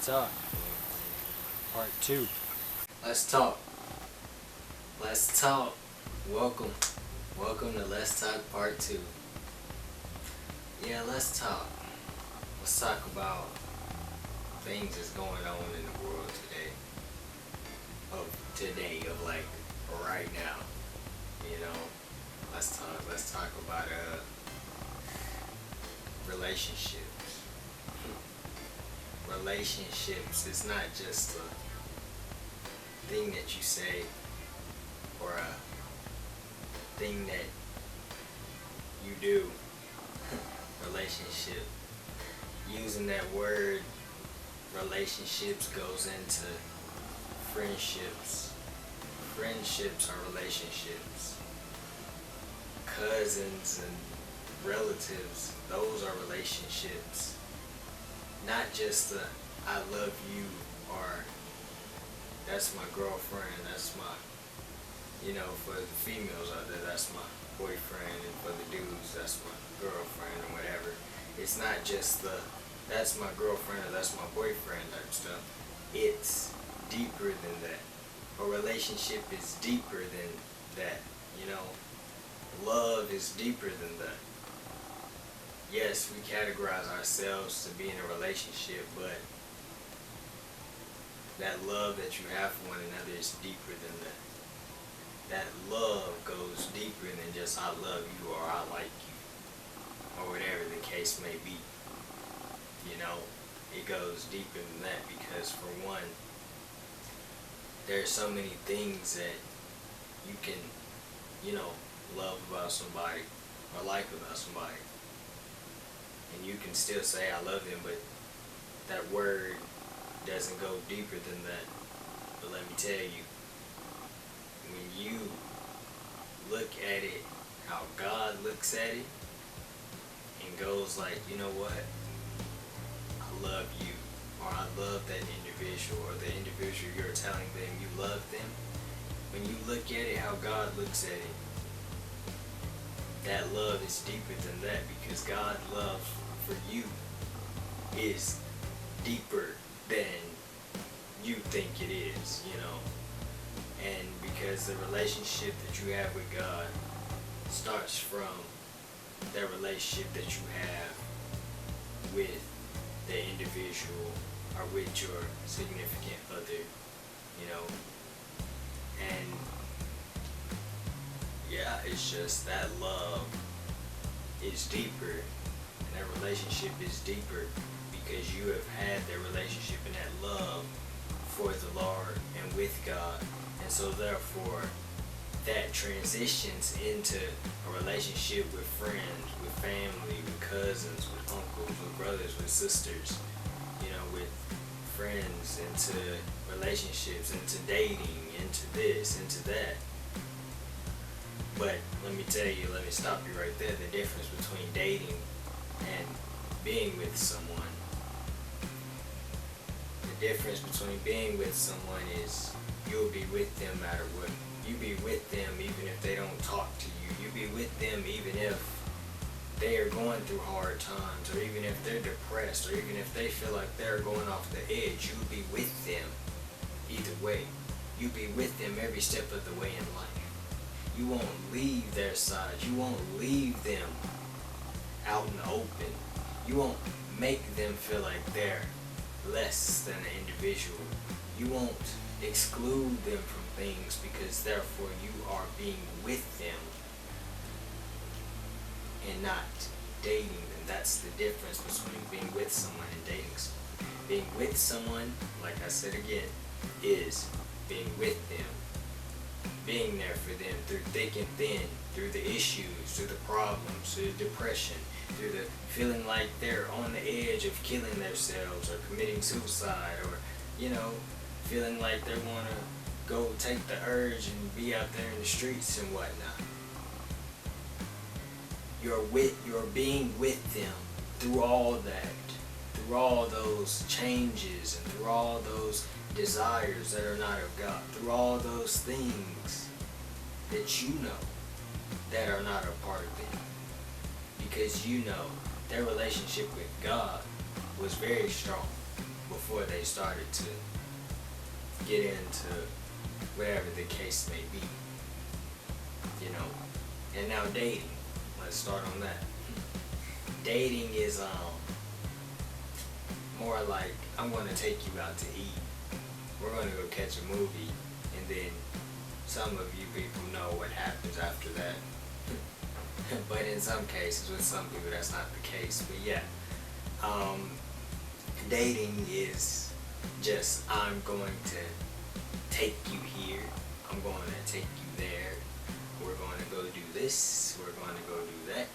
Let's talk. Part 2. Let's talk. Let's talk. Welcome. Welcome to Let's Talk Part 2. Yeah, let's talk. Let's talk about things that's going on in the world today. Of like right now. You know, let's talk about relationships. Relationships is not just a thing that you say or a thing that you do. Relationship. Using that word relationships goes into friendships. Friendships are relationships. Cousins and relatives, those are relationships. Not just the I love you or that's my girlfriend, that's my, for the females out there, that's my boyfriend, and for the dudes, that's my girlfriend or whatever. It's not just the that's my girlfriend or that's my boyfriend type stuff. It's deeper than that. A relationship is deeper than that, Love is deeper than that. Yes, we categorize ourselves to be in a relationship, but that love that you have for one another is deeper than that. That love goes deeper than just I love you or I like you or whatever the case may be. It goes deeper than that because for one, there's so many things that you can, love about somebody or like about somebody. And you can still say I love them, but that word doesn't go deeper than that. But let me tell you, when you look at it how God looks at it and goes like, you know what? I love you, or I love that individual, or the individual you're telling them you love them. When you look at it how God looks at it, that love is deeper than that because God's love for you is deeper than you think it is, And because the relationship that you have with God starts from that relationship that you have with the individual or with your significant other, And yeah, it's just that love is deeper and that relationship is deeper because you have had that relationship and that love for the Lord and with God. And so therefore that transitions into a relationship with friends, with family, with cousins, with uncles, with brothers, with sisters, with friends, into relationships, into dating, into this, into that. But let me stop you right there. The difference between dating and being with someone. The difference between being with someone is you'll be with them no matter what. You be with them even if they don't talk to you. You be with them even if they are going through hard times, or even if they're depressed, or even if they feel like they're going off the edge. You'll be with them either way. You'll be with them every step of the way in life. You won't leave their side. You won't leave them out in the open. You won't make them feel like they're less than an individual. You won't exclude them from things because therefore you are being with them and not dating them. That's the difference between being with someone and dating someone. Being with someone, like I said again, is being with them. Being there for them through thick and thin, through the issues, through the problems, through the depression, through the feeling like they're on the edge of killing themselves or committing suicide, or, feeling like they want to go take the urge and be out there in the streets and whatnot. You're being with them through all that, through all those changes and through all those desires that are not of God, through all those things that you know that are not a part of them. Because their relationship with God was very strong. before they started to get into whatever the case may be, you know. And now dating, let's start on that. Dating is more like, I'm going to take you out to eat, we're going to go catch a movie, and then some of you people know what happens after that. But in some cases, with some people, that's not the case. But yeah, dating is just, I'm going to take you here, I'm going to take you there, we're going to go do this, we're going to go do that.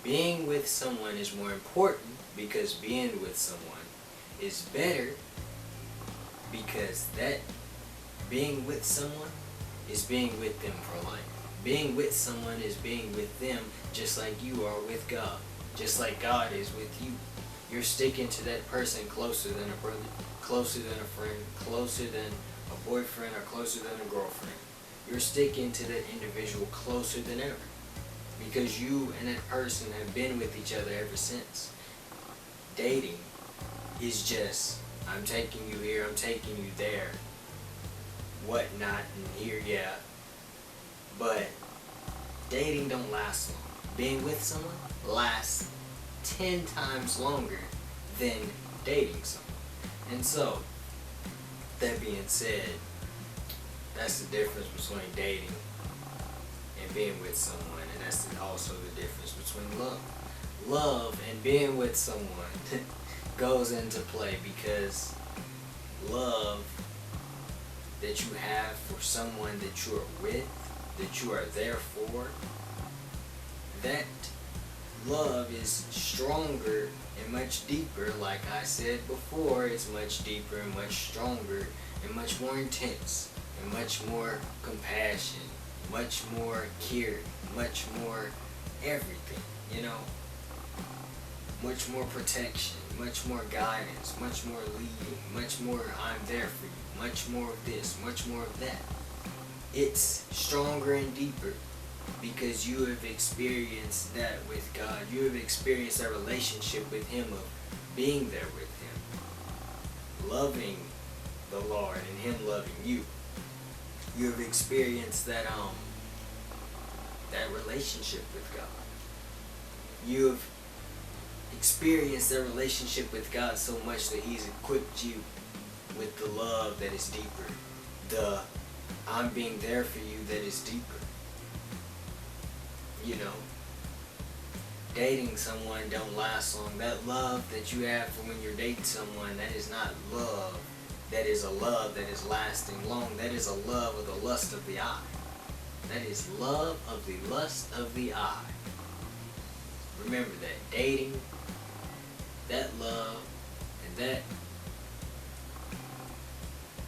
Being with someone is more important, because being with someone is better, because that being with someone is being with them for life. Being with someone is being with them just like you are with God. Just like God is with you. You're sticking to that person closer than a brother, closer than a friend, closer than a boyfriend, or closer than a girlfriend. You're sticking to that individual closer than ever, because you and that person have been with each other ever since. Dating is just, I'm taking you here, I'm taking you there, whatnot, and here, yeah. But dating don't last long. Being with someone lasts 10 times longer than dating someone. And so, that being said, that's the difference between dating and being with someone, and that's also the difference between love. Love and being with someone goes into play, because love that you have for someone that you are with, that you are there for, that love is stronger and much deeper. Like I said before, it's much deeper and much stronger and much more intense and much more compassion, much more care, much more everything, you know, much more protection, much more guidance, much more leading, much more I'm there for you, much more of this, much more of that. It's stronger and deeper, because you have experienced that with God. You have experienced that relationship with Him, of being there with Him, loving the Lord and Him loving you. You have experienced that that relationship with God. You have experienced that relationship with God so much that He's equipped you with the love that is deeper, the I'm being there for you that is deeper. You know, dating someone don't last long. That love that you have for when you're dating someone, that is not love. That is a love that is lasting long. That is a love of the lust of the eye. That is love of the lust of the eye. Remember that. Dating, that love, and that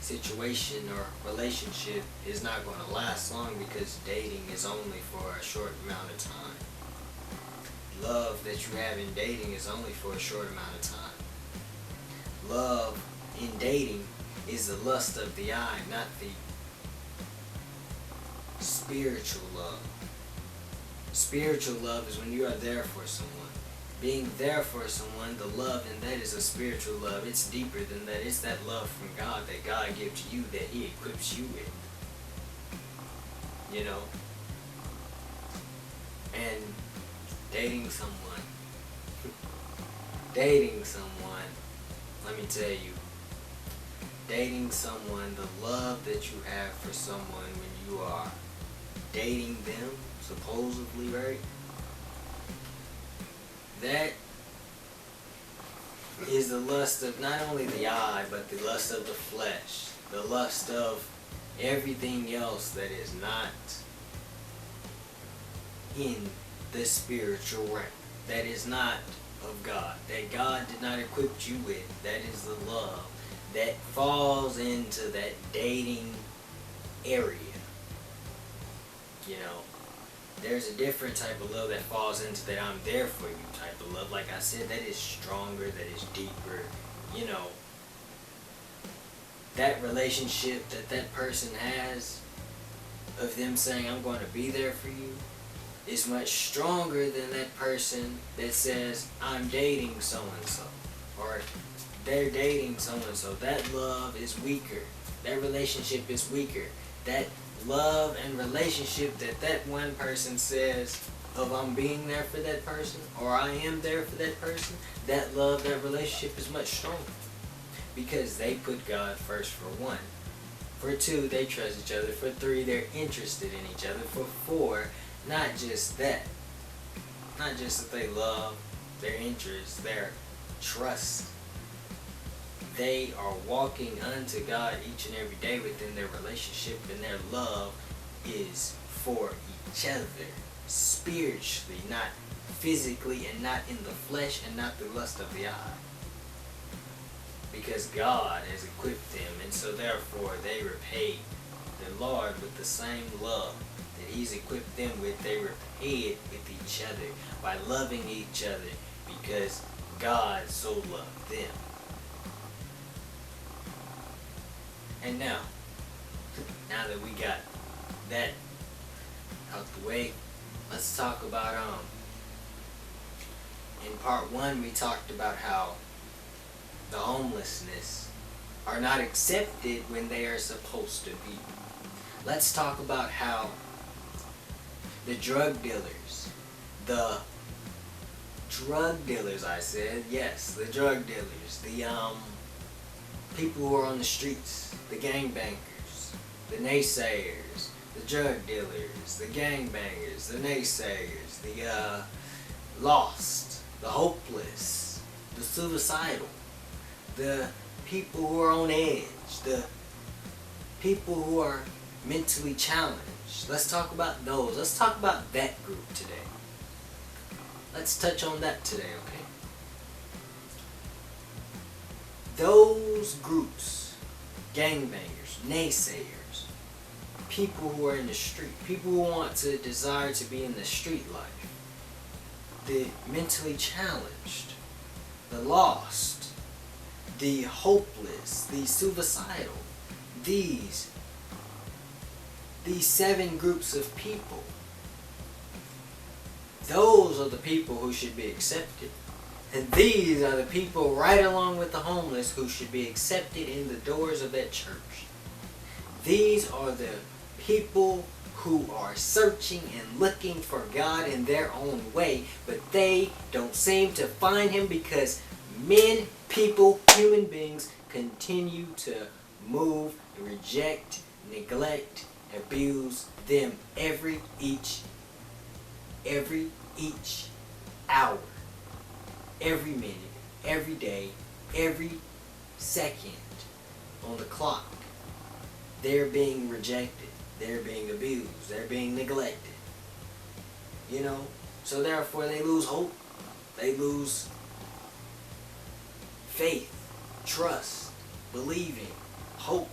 situation or relationship is not going to last long, because dating is only for a short amount of time. Love that you have in dating is only for a short amount of time. Love in dating is the lust of the eye, not the spiritual love. Spiritual love is when you are there for someone. Being there for someone, the love in that is a spiritual love. It's deeper than that. It's that love from God that God gives to you, that He equips you with. You know? And dating someone, let me tell you, dating someone, the love that you have for someone when you are dating them, supposedly, right? That is the lust of not only the eye, but the lust of the flesh, the lust of everything else that is not in the spiritual realm, that is not of God, that God did not equip you with. That is the love that falls into that dating area. You know, there's a different type of love that falls into that I'm there for you type of love. Like I said, that is stronger, that is deeper. You know, that relationship that that person has, of them saying I'm going to be there for you, is much stronger than that person that says I'm dating so-and-so, or they're dating someone, so that love is weaker. That relationship is weaker. That love and relationship that one person says of I'm being there for that person, or I am there for that person, that love, that relationship is much stronger. Because they put God first, for one. For two, they trust each other. For three, they're interested in each other. For four, not just that. Not just that they love, their interest, their trust. They are walking unto God each and every day within their relationship, and their love is for each other. Spiritually, not physically, and not in the flesh, and not the lust of the eye. Because God has equipped them, and so therefore they repay the Lord with the same love that He's equipped them with. They repay it with each other by loving each other, because God so loved them. And now that we got that out the way, let's talk about in part one we talked about how the homelessness are not accepted when they are supposed to be. Let's talk about how the drug dealers, I said, yes, the drug dealers, the people who are on the streets, the gangbangers, the naysayers, the drug dealers, the gangbangers, the naysayers, the lost, the hopeless, the suicidal, the people who are on edge, the people who are mentally challenged. Let's talk about those. Let's talk about that group today. Let's touch on that today, okay? Those groups, gangbangers, naysayers, people who are in the street, people who want to desire to be in the street life, the mentally challenged, the lost, the hopeless, the suicidal, these 7 groups of people, those are the people who should be accepted. And these are the people right along with the homeless who should be accepted in the doors of that church. These are the people who are searching and looking for God in their own way, but they don't seem to find Him because men, people, human beings continue to move, reject, neglect, abuse them each hour, every minute, every day, every second on the clock. They're being rejected, they're being abused, they're being neglected. You know, so therefore they lose hope, they lose faith, trust, believing, hope.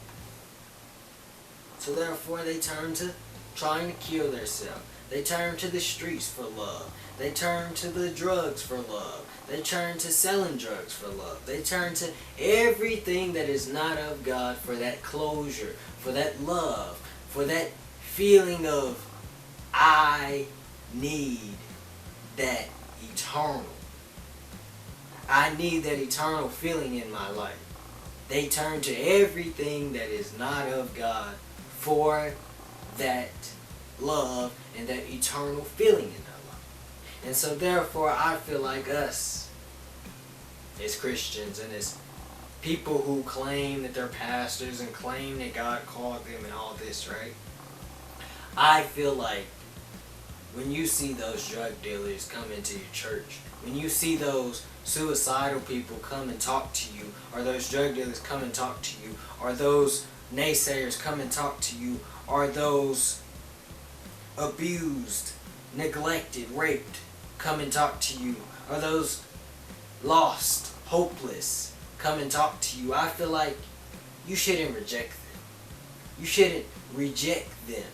So therefore they turn to trying to kill themselves. They turn to the streets for love. They turn to the drugs for love. They turn to selling drugs for love. They turn to everything that is not of God for that closure, for that love, for that feeling of I need that eternal. I need that eternal feeling in my life. They turn to everything that is not of God for that love and that eternal feeling in their life. And so therefore I feel like us as Christians and as people who claim that they're pastors and claim that God called them and all this, right? I feel like when you see those drug dealers come into your church, when you see those suicidal people come and talk to you, or those drug dealers come and talk to you, or those naysayers come and talk to you, or those abused, neglected, raped come and talk to you, or those lost, hopeless come and talk to you, I feel like you shouldn't reject them. You shouldn't reject them.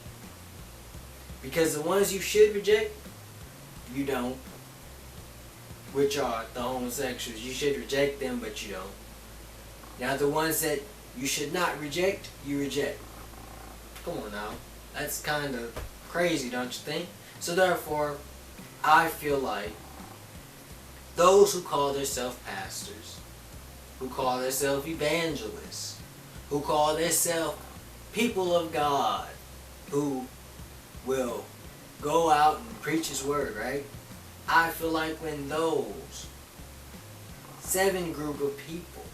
Because the ones you should reject, you don't. Which are the homosexuals. You should reject them, but you don't. Now the ones that you should not reject, you reject. Come on now. That's kind of crazy, don't you think? So therefore, I feel like those who call themselves pastors, who call themselves evangelists, who call themselves people of God, who will go out and preach His word, right? I feel like when those 7 group of people,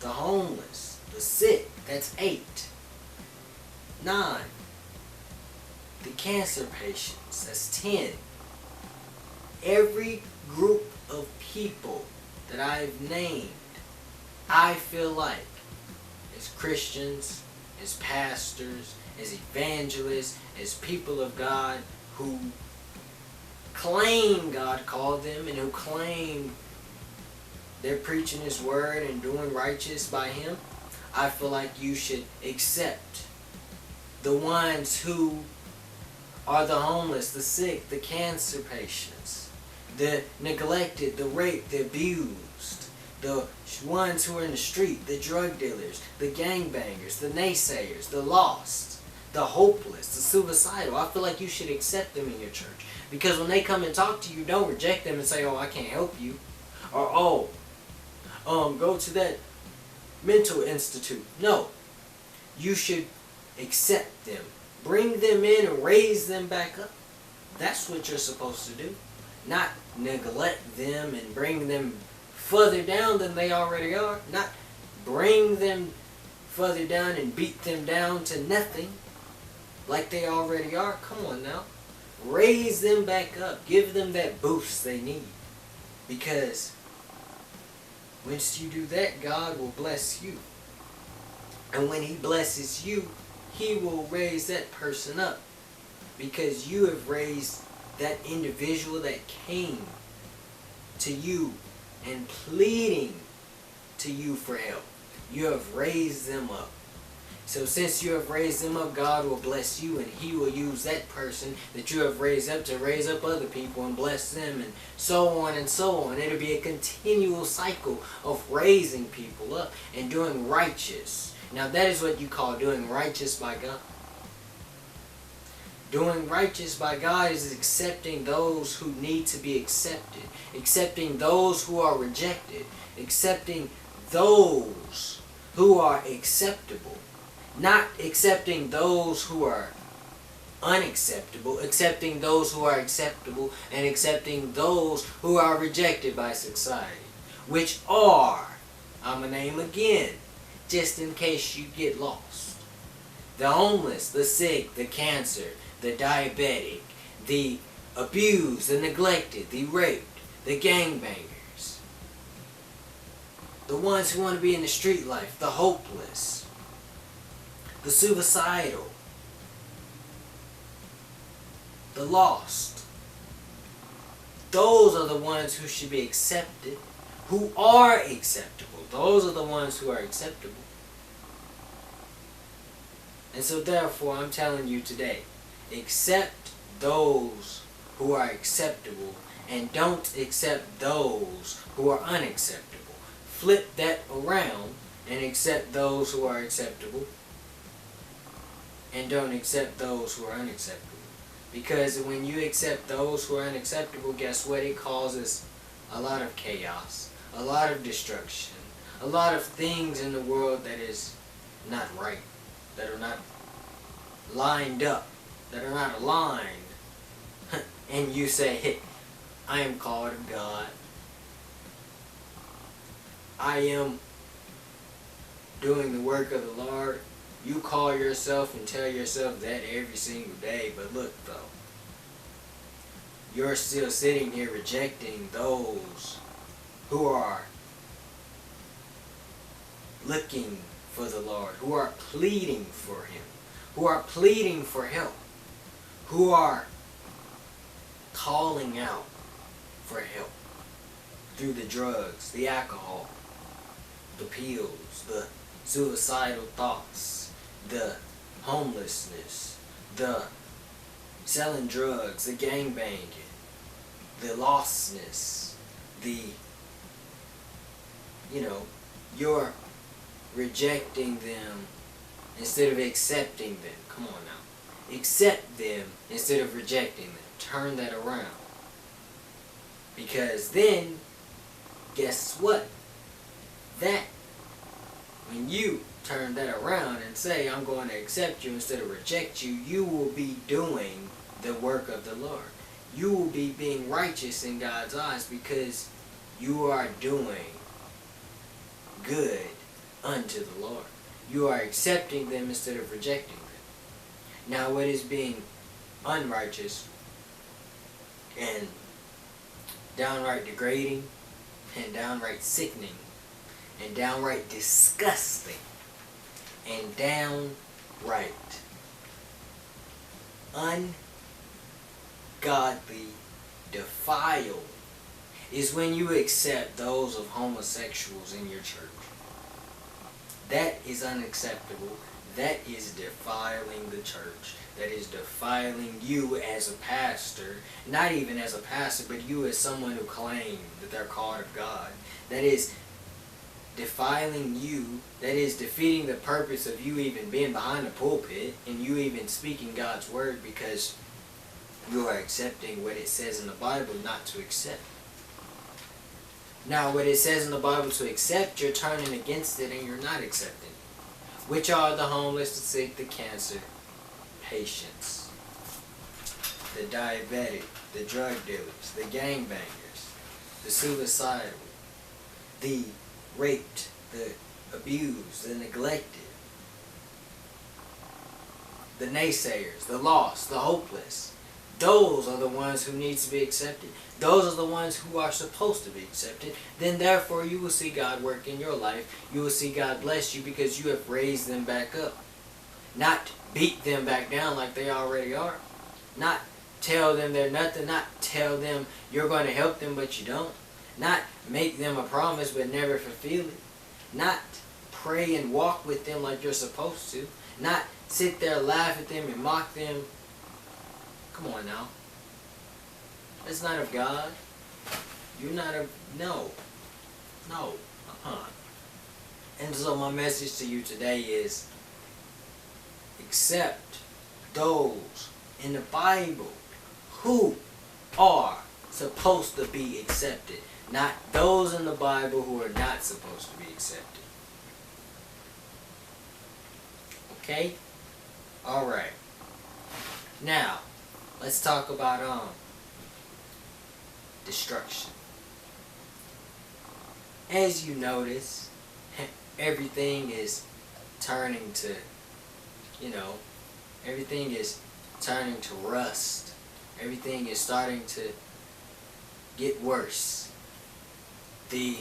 the homeless, the sick, that's 8, 9, the cancer patients, that's 10, every group of people that I've named, I feel like as Christians, as pastors, as evangelists, as people of God who claim God called them and who claim they're preaching His word and doing righteous by Him, I feel like you should accept the ones who are the homeless, the sick, the cancer patients, the neglected, the raped, the abused, the ones who are in the street, the drug dealers, the gangbangers, the naysayers, the lost, the hopeless, the suicidal. I feel like you should accept them in your church. Because when they come and talk to you, don't reject them and say, oh, I can't help you. Or, go to that mental institute. No. You should accept them. Bring them in and raise them back up. That's what you're supposed to do. Not neglect them and bring them further down than they already are. Not bring them further down and beat them down to nothing like they already are. Come on now. Raise them back up. Give them that boost they need. Because once you do that, God will bless you. And when He blesses you, He will raise that person up. Because you have raised that individual that came to you and pleading to you for help. You have raised them up. So since you have raised them up, God will bless you, and He will use that person that you have raised up to raise up other people and bless them, and so on and so on. It'll be a continual cycle of raising people up and doing righteous. Now that is what you call doing righteous by God. Doing righteous by God is accepting those who need to be accepted, accepting those who are rejected, accepting those who are acceptable. Not accepting those who are unacceptable, accepting those who are acceptable, and accepting those who are rejected by society. Which are, I'm going to name again, just in case you get lost. The homeless, the sick, the cancer, the diabetic, the abused, the neglected, the raped, the gangbangers. The ones who want to be in the street life, the hopeless, the suicidal, the lost. Those are the ones who should be accepted, who are acceptable. Those are the ones who are acceptable. And so therefore, I'm telling you today, accept those who are acceptable and don't accept those who are unacceptable. Flip that around and accept those who are acceptable and don't accept those who are unacceptable. Because when you accept those who are unacceptable, guess what? It causes a lot of chaos, a lot of destruction, a lot of things in the world that is not right, that are not lined up, that are not aligned. And you say, hey, I am called of God. I am doing the work of the Lord. You call yourself and tell yourself that every single day, but look though, you're still sitting here rejecting those who are looking for the Lord, who are pleading for Him, who are pleading for help, who are calling out for help through the drugs, the alcohol, the pills, the suicidal thoughts, the homelessness, the selling drugs, the gangbanging, the lostness, you're rejecting them instead of accepting them. Come on now. Accept them instead of rejecting them. Turn that around. Because then, guess what? that, when you turn that around and say, I'm going to accept you instead of reject you, you will be doing the work of the Lord. You will be being righteous in God's eyes because you are doing good unto the Lord. You are accepting them instead of rejecting them. Now, what is being unrighteous and downright degrading and downright sickening and downright disgusting and downright ungodly defiled is when you accept those of homosexuals in your church. That is unacceptable. That is defiling the church. That is defiling you as a pastor. Not even as a pastor, but you as someone who claims that they're called of God. That is defiling you. That is defeating the purpose of you even being behind the pulpit and you even speaking God's word, because you are accepting what it says in the Bible not to accept. Now, what it says in the Bible to accept, you're turning against it and you're not accepting it. Which are the homeless, the sick, the cancer patients, the diabetic, the drug dealers, the gangbangers, the suicidal, the raped, the abused, the neglected, the naysayers, the lost, the hopeless. Those are the ones who need to be accepted. Those are the ones who are supposed to be accepted. Then therefore you will see God work in your life. You will see God bless you because you have raised them back up. Not beat them back down like they already are. Not tell them they're nothing. Not tell them you're going to help them but you don't. Not make them a promise but never fulfill it. Not pray and walk with them like you're supposed to. Not sit there, laugh at them and mock them. Come on now. That's not of God. You're not of... No. No. And so my message to you today is accept those in the Bible who are supposed to be accepted. Not those in the Bible who are not supposed to be accepted. Okay? Alright. Now, let's talk about destruction. As you notice, everything is turning to, everything is turning to rust. Everything is starting to get worse. The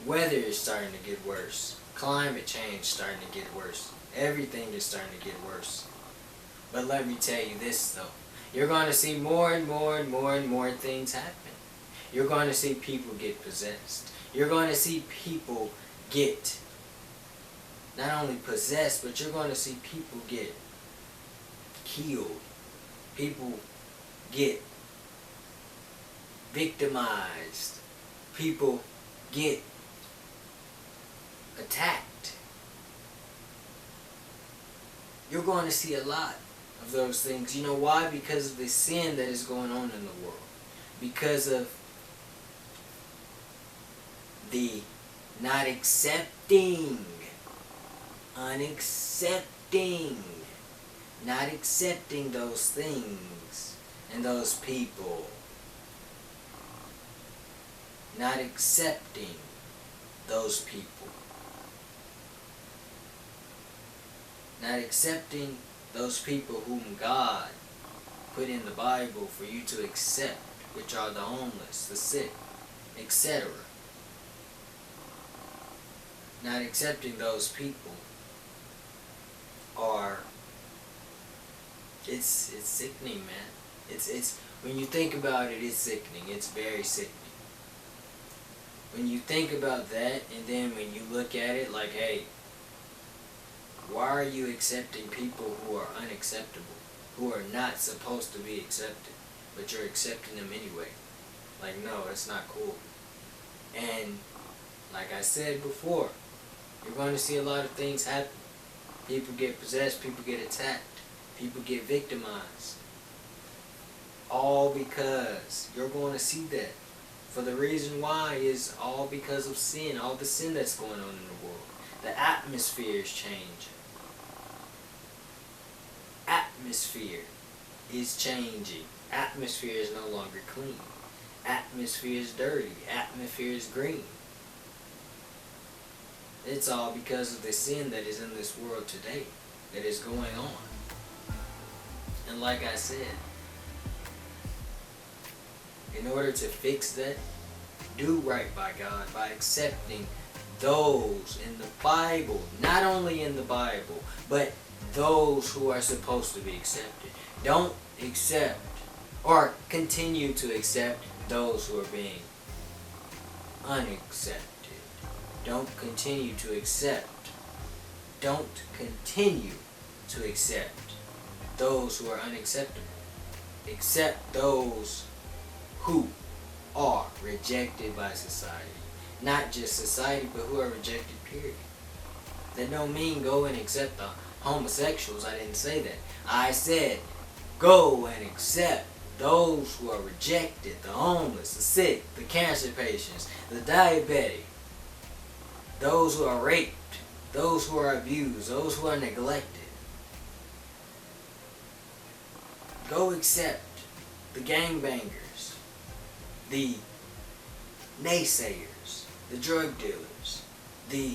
weather is starting to get worse. Climate change is starting to get worse. Everything is starting to get worse. But let me tell you this though. You're going to see more and more and more and more things happen. You're going to see people get possessed. You're going to see people get not only possessed, but you're going to see people get killed. People get victimized. People get attacked. You're going to see a lot of those things. You know why? Because of the sin that is going on in the world. Because of the not accepting, not accepting those things and those people. Not accepting those people. Not accepting those people whom God put in the Bible for you to accept, which are the homeless, the sick, etc. Not accepting those people are, it's sickening, man. It's when you think about it, it's sickening. It's very sickening. When you think about that, and then when you look at it like, hey, why are you accepting people who are unacceptable, who are not supposed to be accepted, but you're accepting them anyway? Like, no, that's not cool. And like I said before, you're going to see a lot of things happen. People get possessed, people get attacked, people get victimized. All because you're going to see that. For the reason why is all because of sin, all the sin that's going on in the world. The atmosphere is changing. Atmosphere is changing. Atmosphere is no longer clean. Atmosphere is dirty. Atmosphere is green. It's all because of the sin that is in this world today, that is going on. And like I said, in order to fix that, do right by God by accepting those in the Bible, not only in the Bible, but those who are supposed to be accepted. Don't accept or continue to accept those who are being unaccepted. Don't continue to accept. Don't continue to accept those who are unacceptable. Accept those who are rejected by society. Not just society, but who are rejected, period. That don't mean go and accept the homosexuals. I didn't say that. I said go and accept those who are rejected, the homeless, the sick, the cancer patients, the diabetic, those who are raped, those who are abused, those who are neglected. Go accept the gangbangers, the naysayers, the drug dealers, the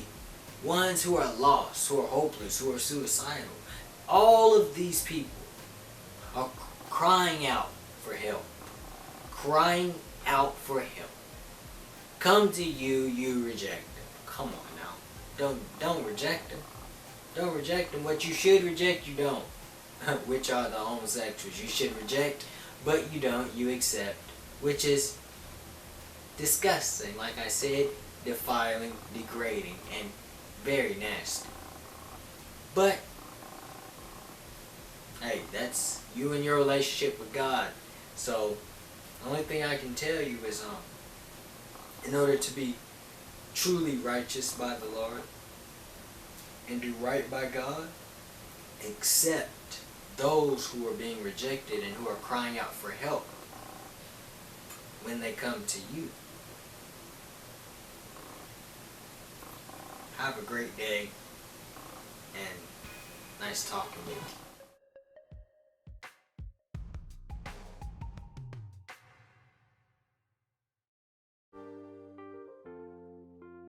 ones who are lost, who are hopeless, who are suicidal. All of these people are crying out for help. Crying out for help. Come to you, you reject them. Come on now. Don't reject them. Don't reject them. What you should reject, you don't. Which are the homosexuals. You should reject, but you don't. You accept. Which is disgusting. Like I said, defiling, degrading, and very nasty. But hey, that's you and your relationship with God. So the only thing I can tell you is in order to be truly righteous by the Lord and do right by God, accept those who are being rejected and who are crying out for help when they come to you. Have a great day, and nice talking with you.